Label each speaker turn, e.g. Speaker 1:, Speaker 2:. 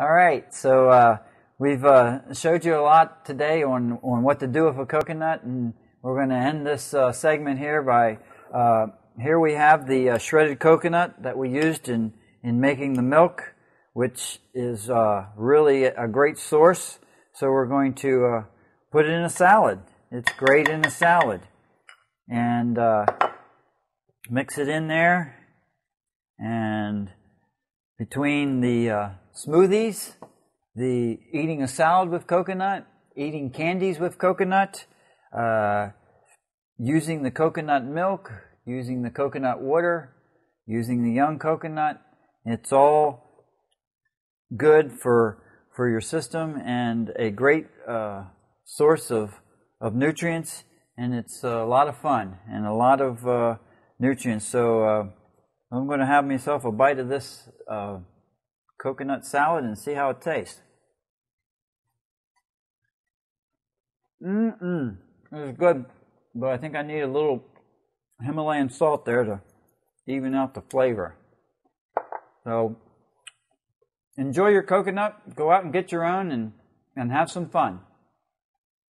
Speaker 1: All right, so we've showed you a lot today on what to do with a coconut, and we're going to end this segment here by here we have the shredded coconut that we used in making the milk, which is really a great source. So we're going to put it in a salad. It's great in a salad, and mix it in there, and between the smoothies, the eating a salad with coconut, eating candies with coconut, using the coconut milk, using the coconut water, using the young coconut, it's all good for your system and a great source of nutrients, and it's a lot of fun and a lot of nutrients. So I'm going to have myself a bite of this coconut salad and see how it tastes. It's good, but I think I need a little Himalayan salt there to even out the flavor. So enjoy your coconut. Go out and get your own and have some fun.